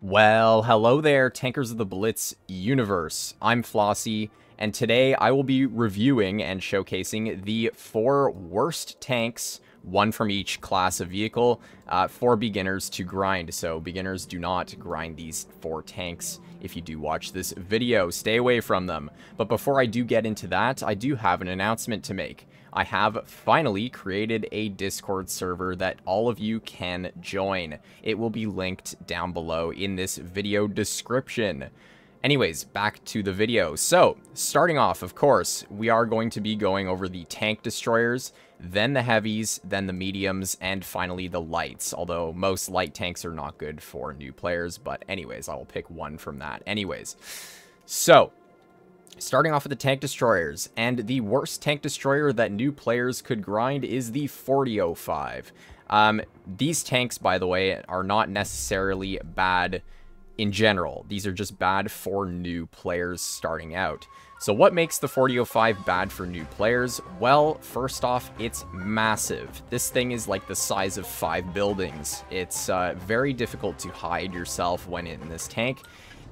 Well, hello there, Tankers of the Blitz universe. I'm Flossie, and today I will be reviewing and showcasing the 4 worst tanks, one from each class of vehicle, for beginners to grind. So beginners, do not grind these 4 tanks. If you do watch this video, stay away from them. But before I do get into that, I do have an announcement to make. I have finally created a Discord server that all of you can join. It will be linked down below in this video description. Anyways, back to the video. So, starting off, of course, we are going to be going over the tank destroyers, then the heavies, then the mediums, and finally the lights. Although most light tanks are not good for new players, but anyways, I will pick one from that. Anyways, so starting off with the tank destroyers, and the worst tank destroyer that new players could grind is the 4005. These tanks, by the way, are not necessarily bad in general. These are just bad for new players starting out. So what makes the 4005 bad for new players? Well, first off, it's massive. This thing is like the size of 5 buildings. It's very difficult to hide yourself when in this tank,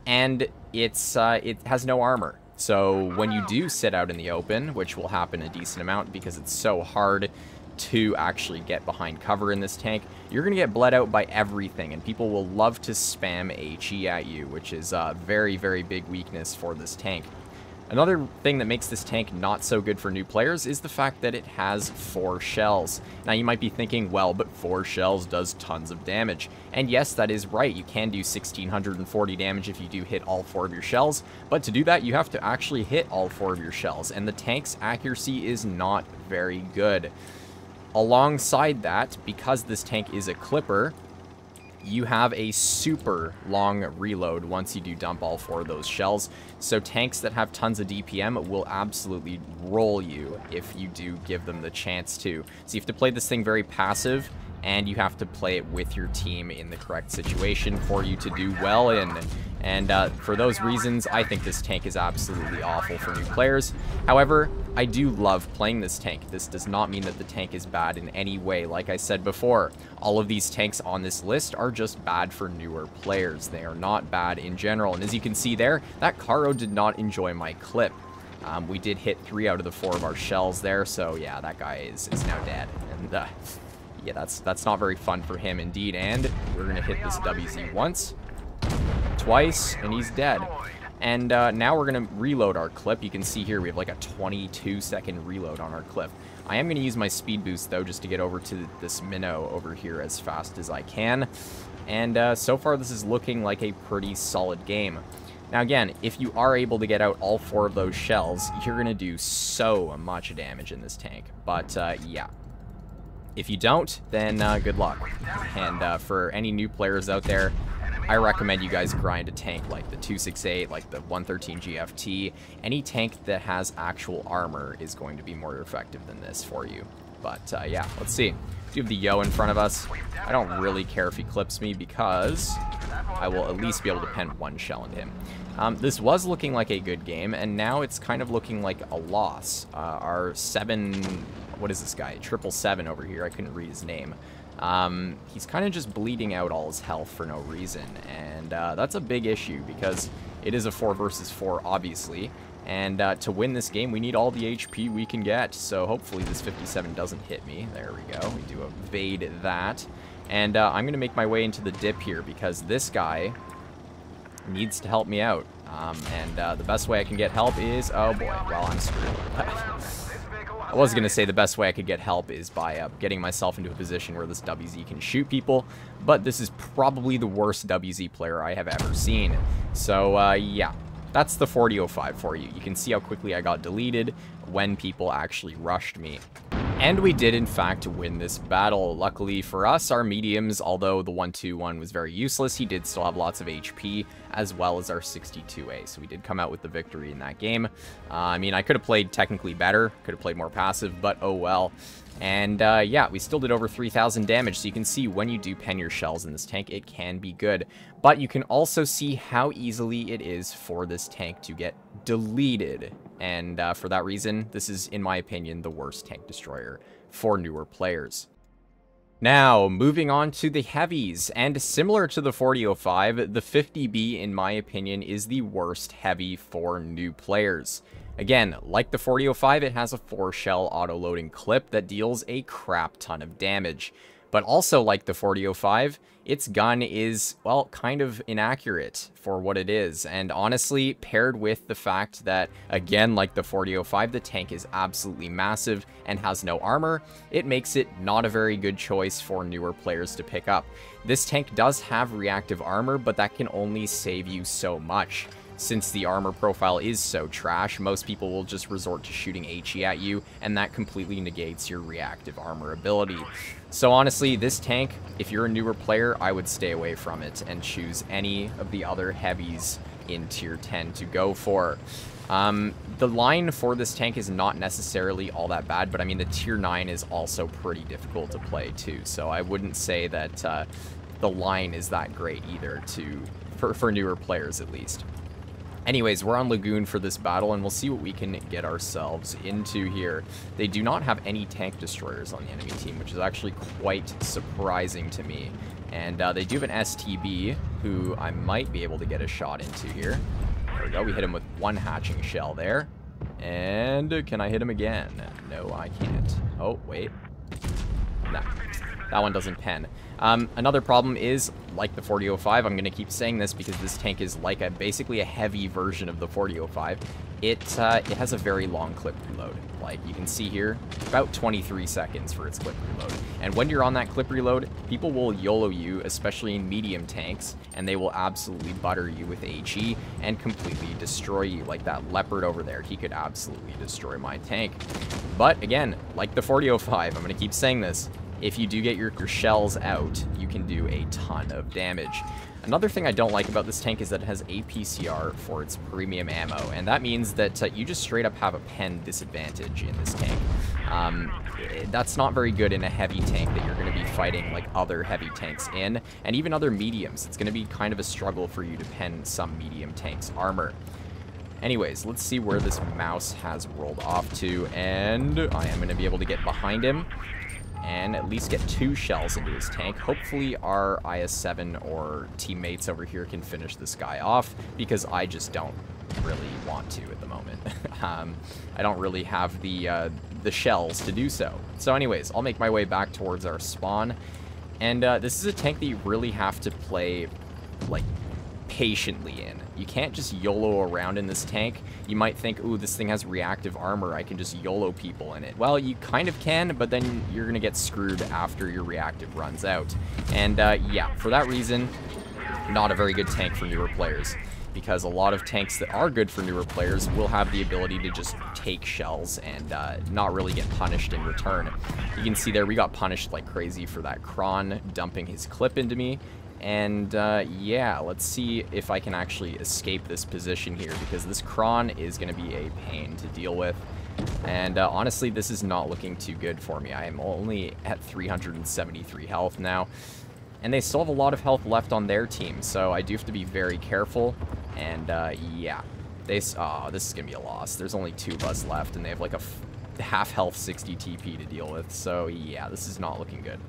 and it has no armor. So when you do sit out in the open, which will happen a decent amount because it's so hard to actually get behind cover in this tank, you're going to get bled out by everything, and people will love to spam HE at you, which is a very, very big weakness for this tank. Another thing that makes this tank not so good for new players is the fact that it has 4 shells. Now you might be thinking, well, but 4 shells does tons of damage. And yes, that is right. You can do 1640 damage if you do hit all 4 of your shells. But to do that, you have to actually hit all 4 of your shells. And the tank's accuracy is not very good. Alongside that, because this tank is a clipper, you have a super long reload once you do dump all 4 of those shells. So tanks that have tons of DPM will absolutely roll you if you do give them the chance to. So you have to play this thing very passive, and you have to play it with your team in the correct situation for you to do well in. And for those reasons, I think this tank is absolutely awful for new players. However, I do love playing this tank. This does not mean that the tank is bad in any way. Like I said before, all of these tanks on this list are just bad for newer players. They are not bad in general. And as you can see there, that Caro did not enjoy my clip. We did hit 3 out of the 4 of our shells there, so yeah, that guy is now dead. And yeah, that's not very fun for him indeed. And we're gonna hit this WZ once, twice, and he's dead. And now we're going to reload our clip. You can see here we have like a 22-second reload on our clip. I am going to use my speed boost, though, just to get over to this minnow over here as fast as I can. And so far, this is looking like a pretty solid game. Now, again, if you are able to get out all 4 of those shells, you're going to do so much damage in this tank. But, yeah. If you don't, then good luck. And for any new players out there, I recommend you guys grind a tank like the 268, like the 113 GFT. Any tank that has actual armor is going to be more effective than this for you. But yeah, let's see. We have the Yo in front of us. I don't really care if he clips me because I will at least be able to pen 1 shell into him. This was looking like a good game, and now it's kind of looking like a loss. Our 7, what is this guy? 777 over here. I couldn't read his name. He's kind of just bleeding out all his health for no reason, and that's a big issue because it is a 4 versus 4, obviously, and to win this game, we need all the HP we can get, so hopefully this 57 doesn't hit me. There we go. We do evade that, and I'm going to make my way into the dip here because this guy needs to help me out, and the best way I can get help is, oh boy, well, I'm screwed. I was going to say the best way I could get help is by getting myself into a position where this WZ can shoot people, but this is probably the worst WZ player I have ever seen. So, yeah, that's the 4005 for you. You can see how quickly I got deleted when people actually rushed me. And we did, in fact, win this battle. Luckily for us, our mediums, although the 121 was very useless, he did still have lots of HP, as well as our 62A. So we did come out with the victory in that game. I mean, I could have played technically better, could have played more passive, but oh well. And yeah, we still did over 3,000 damage, so you can see when you do pen your shells in this tank, it can be good. But you can also see how easily it is for this tank to get deleted. And for that reason, this is, in my opinion, the worst tank destroyer for newer players. Now, moving on to the heavies, and similar to the 4005, the 50B, in my opinion, is the worst heavy for new players. Again, like the 4005, it has a 4-shell auto-loading clip that deals a crap ton of damage. But also like the 4005, its gun is, well, kind of inaccurate for what it is. And honestly, paired with the fact that, again, like the 4005, the tank is absolutely massive and has no armor, it makes it not a very good choice for newer players to pick up. This tank does have reactive armor, but that can only save you so much. Since the armor profile is so trash, most people will just resort to shooting HE at you, and that completely negates your reactive armor ability. So honestly, this tank, if you're a newer player, I would stay away from it and choose any of the other heavies in tier 10 to go for. The line for this tank is not necessarily all that bad, but I mean the tier 9 is also pretty difficult to play too, so I wouldn't say that the line is that great either for newer players at least. Anyways, we're on Lagoon for this battle, and we'll see what we can get ourselves into here. They do not have any tank destroyers on the enemy team, which is actually quite surprising to me. And they do have an STB, who I might be able to get a shot into here. There we go. We hit him with one hatching shell there. And can I hit him again? No, I can't. Oh, wait. No, that one doesn't pen. Another problem is, like the 4005, I'm going to keep saying this because this tank is like basically a heavy version of the 4005. It has a very long clip reload. Like you can see here, about 23 seconds for its clip reload. And when you're on that clip reload, people will YOLO you, especially in medium tanks, and they will absolutely butter you with HE and completely destroy you. Like that Leopard over there, he could absolutely destroy my tank. But again, like the 4005, I'm going to keep saying this, if you do get your shells out, you can do a ton of damage. Another thing I don't like about this tank is that it has APCR for its premium ammo, and that means that you just straight up have a pen disadvantage in this tank. That's not very good in a heavy tank that you're going to be fighting like other heavy tanks in, and even other mediums. It's going to be kind of a struggle for you to pen some medium tanks' armor. Anyways, let's see where this mouse has rolled off to, and I am going to be able to get behind him and at least get 2 shells into his tank. Hopefully our IS-7 or teammates over here can finish this guy off, because I just don't really want to at the moment. I don't really have the shells to do so. So anyways, I'll make my way back towards our spawn, and this is a tank that you really have to play, like, patiently in. You can't just YOLO around in this tank. You might think, ooh, this thing has reactive armor, I can just YOLO people in it. Well, you kind of can, but then you're gonna get screwed after your reactive runs out. And yeah, for that reason, not a very good tank for newer players, because a lot of tanks that are good for newer players will have the ability to just take shells and not really get punished in return. You can see there, we got punished like crazy for that Kron dumping his clip into me. And yeah, let's see if I can actually escape this position here, because this Kron is going to be a pain to deal with. And honestly, this is not looking too good for me. I am only at 373 health now, and they still have a lot of health left on their team, so I do have to be very careful. And yeah, this is going to be a loss. There's only 2 of us left, and they have like a half health 60 TP to deal with, so yeah, this is not looking good.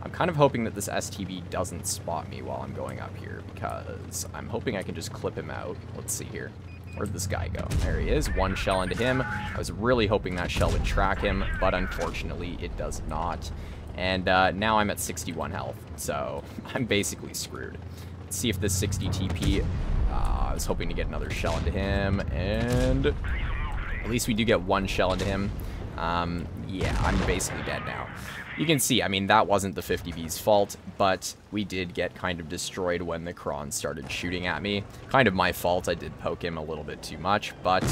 I'm kind of hoping that this STB doesn't spot me while I'm going up here, because I'm hoping I can just clip him out. Let's see here. Where'd this guy go? There he is. 1 shell into him. I was really hoping that shell would track him, but unfortunately it does not. And now I'm at 61 health, so I'm basically screwed. Let's see if this 60 TP... I was hoping to get another shell into him, and at least we do get 1 shell into him. Yeah, I'm basically dead now. You can see, I mean, that wasn't the 50B's fault, but we did get kind of destroyed when the Kron started shooting at me. Kind of my fault, I did poke him a little bit too much, but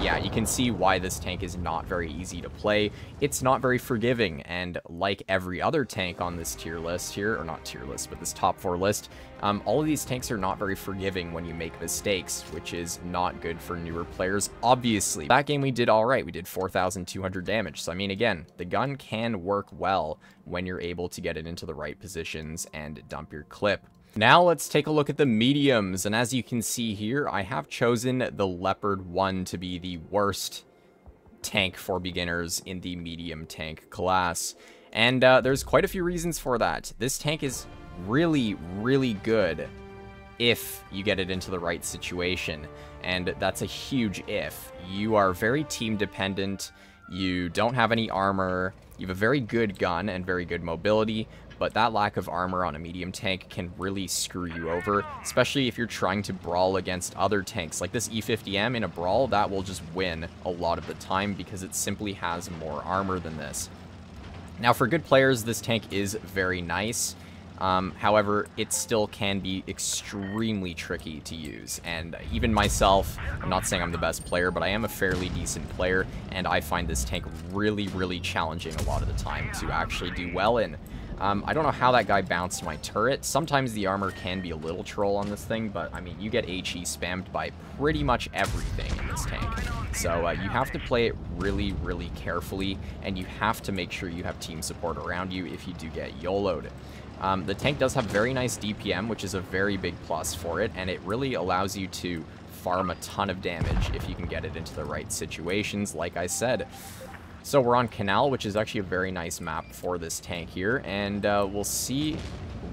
yeah, you can see why this tank is not very easy to play. It's not very forgiving, and like every other tank on this tier list here, or not tier list, but this top 4 list, all of these tanks are not very forgiving when you make mistakes, which is not good for newer players, obviously. That game we did alright, we did 4,200 damage, so I mean, again, the gun can work well when you're able to get it into the right positions and dump your clip. Now let's take a look at the mediums, and as you can see here, I have chosen the Leopard 1 to be the worst tank for beginners in the medium tank class. And there's quite a few reasons for that. This tank is really, really good if you get it into the right situation. And that's a huge if. You are very team dependent. You don't have any armor. You have a very good gun and very good mobility. But that lack of armor on a medium tank can really screw you over, especially if you're trying to brawl against other tanks. Like this E50M in a brawl, that will just win a lot of the time because it simply has more armor than this. Now, for good players, this tank is very nice. However, it still can be extremely tricky to use, and even myself, I'm not saying I'm the best player, but I am a fairly decent player, and I find this tank really, really challenging a lot of the time to actually do well in. I don't know how that guy bounced my turret. Sometimes the armor can be a little troll on this thing, but I mean, you get HE spammed by pretty much everything in this tank. So you have to play it really, really carefully, and you have to make sure you have team support around you if you do get YOLO'd. The tank does have very nice DPM, which is a very big plus for it, and it really allows you to farm a ton of damage if you can get it into the right situations, like I said. So we're on Canal, which is actually a very nice map for this tank here, and we'll see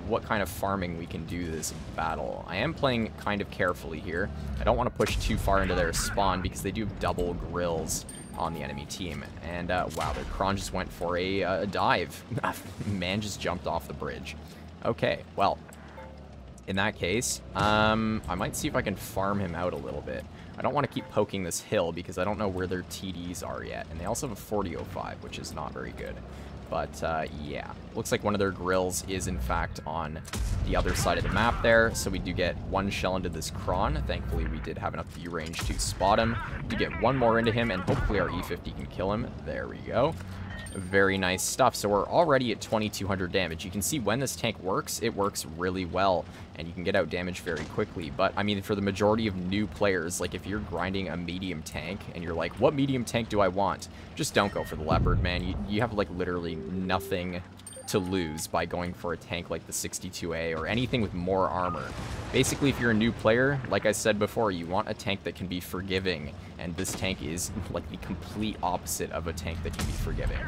what kind of farming we can do this battle. I am playing kind of carefully here. I don't want to push too far into their spawn because they do have double grills on the enemy team. And wow, their Kron just went for a dive. Man just jumped off the bridge. Okay, well, in that case, I might see if I can farm him out a little bit. I don't want to keep poking this hill because I don't know where their TDs are yet. And they also have a 4005, which is not very good. But, yeah. Looks like one of their grills is, in fact, on the other side of the map there. So we do get one shell into this Kron. Thankfully, we did have enough view range to spot him. To get one more into him, and hopefully our E50 can kill him. There we go. Very nice stuff. So we're already at 2200 damage. You can see when this tank works, it works really well, and you can get out damage very quickly. But, I mean, for the majority of new players, like, if you're grinding a medium tank, and you're like, what medium tank do I want? Just don't go for the Leopard, man. You have, like, literally nothing to lose by going for a tank like the 62A or anything with more armor. Basically, if you're a new player, like I said before, you want a tank that can be forgiving, and this tank is like the complete opposite of a tank that can be forgiving.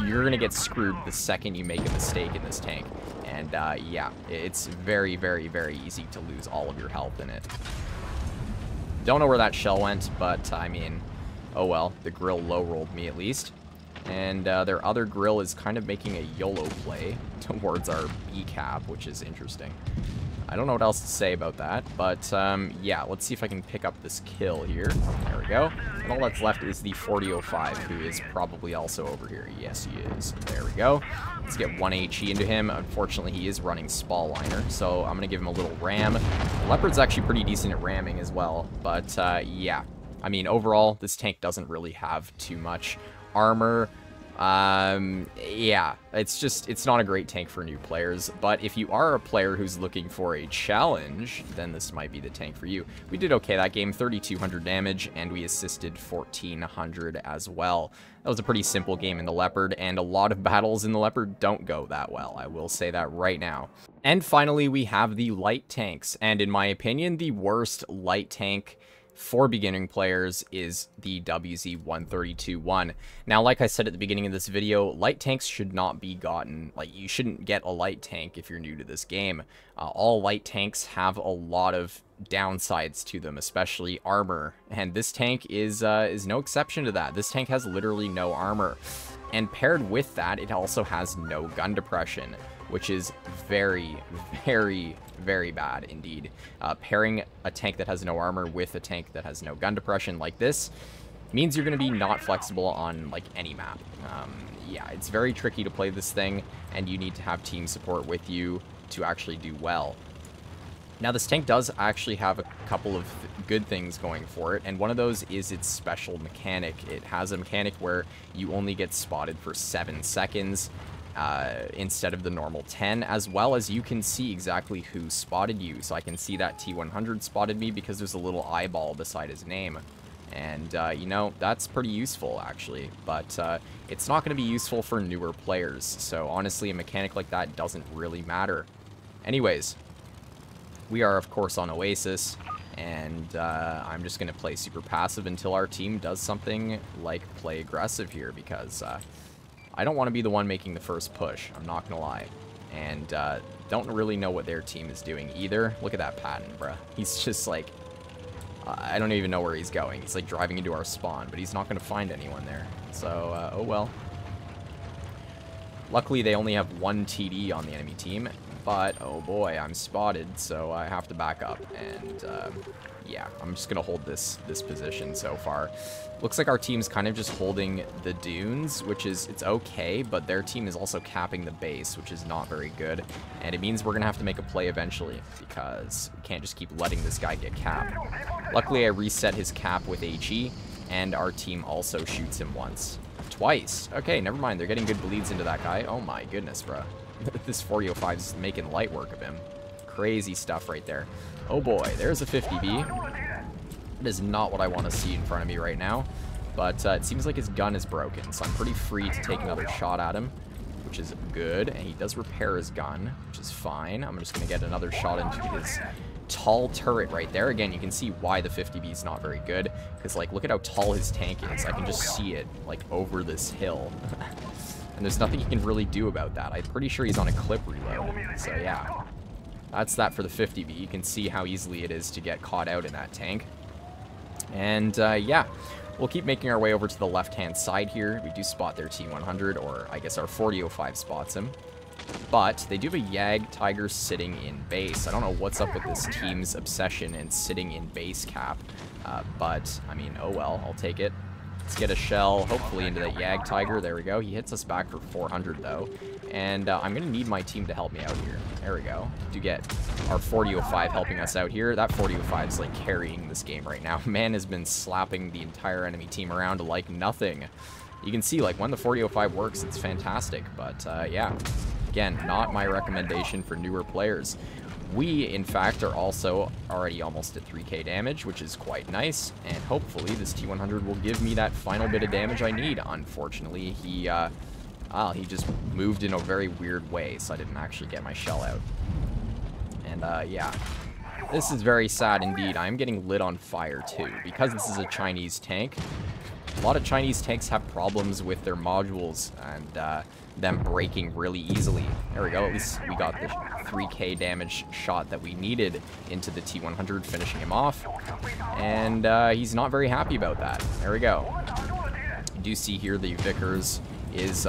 You're gonna get screwed the second you make a mistake in this tank, and yeah, it's very, very, very easy to lose all of your health in it. Don't know where that shell went, but I mean, oh well, the grill low-rolled me at least. And their other grill is kind of making a YOLO play towards our B cap, which is interesting. I don't know what else to say about that, but yeah, let's see if I can pick up this kill here. There we go. And all that's left is the 4005, who is probably also over here. Yes, he is. There we go. Let's get 1 HE into him. Unfortunately, he is running Spall Liner, so I'm going to give him a little ram. Leopard's actually pretty decent at ramming as well, but yeah. I mean, overall, this tank doesn't really have too much armor. Yeah, it's not a great tank for new players, but if you are a player who's looking for a challenge, then this might be the tank for you. We did okay that game, 3200 damage, and we assisted 1400 as well. That was a pretty simple game in the Leopard, and a lot of battles in the Leopard don't go that well. I will say that right now. And finally, we have the light tanks, and in my opinion, the worst light tank for beginning players is the WZ-132-1. Now, like I said at the beginning of this video, light tanks should not be gotten. Like, you shouldn't get a light tank if you're new to this game. All light tanks have a lot of downsides to them, especially armor, and this tank is no exception to that. This tank has literally no armor, and paired with that, it also has no gun depression, which is very, very, very bad indeed. Pairing a tank that has no armor with a tank that has no gun depression like this means you're going to be not flexible on, like, any map. Yeah, it's very tricky to play this thing, and you need to have team support with you to actually do well. Now, this tank does actually have a couple of good things going for it, and one of those is its special mechanic. It has a mechanic where you only get spotted for 7 seconds, instead of the normal 10, as well as you can see exactly who spotted you. So I can see that T100 spotted me because there's a little eyeball beside his name. And, you know, that's pretty useful, actually. But it's not going to be useful for newer players. So, honestly, a mechanic like that doesn't really matter. Anyways, we are, of course, on Oasis. And I'm just going to play super passive until our team does something like play aggressive here, because I don't want to be the one making the first push. I'm not going to lie. And don't really know what their team is doing either. Look at that Patton, bruh. He's just like... I don't even know where he's going. He's like driving into our spawn, but he's not going to find anyone there. So, oh well. Luckily, they only have one TD on the enemy team, but oh boy, I'm spotted, so I have to back up. And yeah, I'm just gonna hold this position so far. Looks like our team's kind of just holding the dunes, which is, it's okay, but their team is also capping the base, which is not very good. And it means we're gonna have to make a play eventually, because we can't just keep letting this guy get capped. Luckily, I reset his cap with HE, and our team also shoots him once. Twice. Okay, never mind. They're getting good bleeds into that guy. Oh my goodness, bro. This 4005 is making light work of him. Crazy stuff right there. Oh boy, there's a 50B. That is not what I want to see in front of me right now. But it seems like his gun is broken, so I'm pretty free to take another shot at him, which is good. And he does repair his gun, which is fine. I'm just going to get another shot into his tall turret right there. Again, you can see why the 50B is not very good, because like look at how tall his tank is. I can just see it like over this hill. And there's nothing he can really do about that. I'm pretty sure he's on a clip reload. So yeah, that's that for the 50B. You can see how easily it is to get caught out in that tank. And yeah, we'll keep making our way over to the left-hand side here. We do spot their T100, or I guess our 4005 spots him. But they do have a Jagdtiger sitting in base. I don't know what's up with this team's obsession and sitting in base cap. But, I mean, oh well, I'll take it. Let's get a shell, hopefully, into that Jagdtiger. There we go. He hits us back for 400, though. And I'm going to need my team to help me out here. There we go. Do get our 4005 helping us out here. That 4005 is, like, carrying this game right now. Man has been slapping the entire enemy team around like nothing. You can see, like, when the 4005 works, it's fantastic. But, yeah. Again, not my recommendation for newer players. We, in fact, are also already almost at 3k damage, which is quite nice, and hopefully this T100 will give me that final bit of damage I need. Unfortunately, he just moved in a very weird way, so I didn't actually get my shell out. And, yeah. This is very sad indeed. I am getting lit on fire, too. Because this is a Chinese tank, a lot of Chinese tanks have problems with their modules and them breaking really easily. There we go. At least we got the 3k damage shot that we needed into the T100, finishing him off. And he's not very happy about that. There we go. You do see here the Vickers is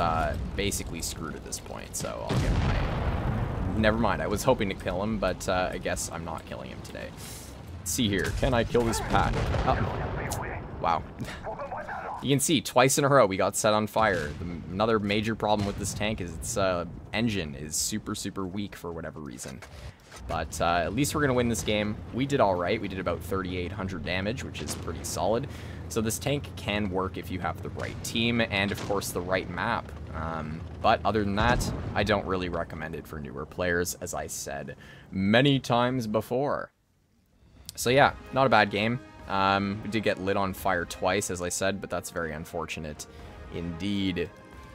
basically screwed at this point. So I'll get my... Never mind. I was hoping to kill him, but I guess I'm not killing him today. Let's see here. Can I kill this Pat? Oh. Wow. You can see, twice in a row, we got set on fire. Another major problem with this tank is its engine is super, super weak for whatever reason. But at least we're going to win this game. We did all right. We did about 3,800 damage, which is pretty solid. So this tank can work if you have the right team and, of course, the right map. But other than that, I don't really recommend it for newer players, as I said many times before. So yeah, not a bad game. We did get lit on fire twice, as I said, but that's very unfortunate indeed.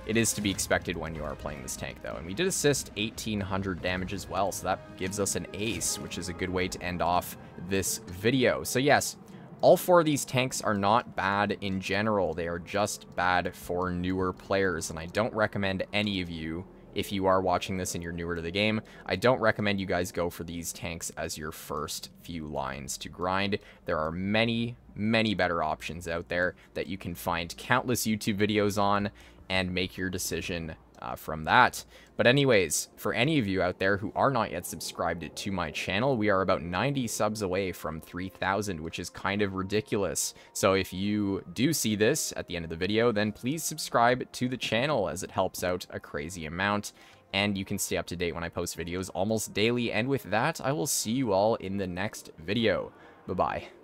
It is to be expected when you are playing this tank, though. And we did assist 1,800 damage as well, so that gives us an ace, which is a good way to end off this video. So yes, all four of these tanks are not bad in general. They are just bad for newer players, and I don't recommend any of you, if you are watching this and you're newer to the game, I don't recommend you guys go for these tanks as your first few lines to grind. There are many, many better options out there that you can find countless YouTube videos on and make your decision from that. But anyways, for any of you out there who are not yet subscribed to my channel, we are about 90 subs away from 3,000, which is kind of ridiculous. So if you do see this at the end of the video, then please subscribe to the channel, as it helps out a crazy amount. And you can stay up to date when I post videos almost daily. And with that, I will see you all in the next video. Bye-bye.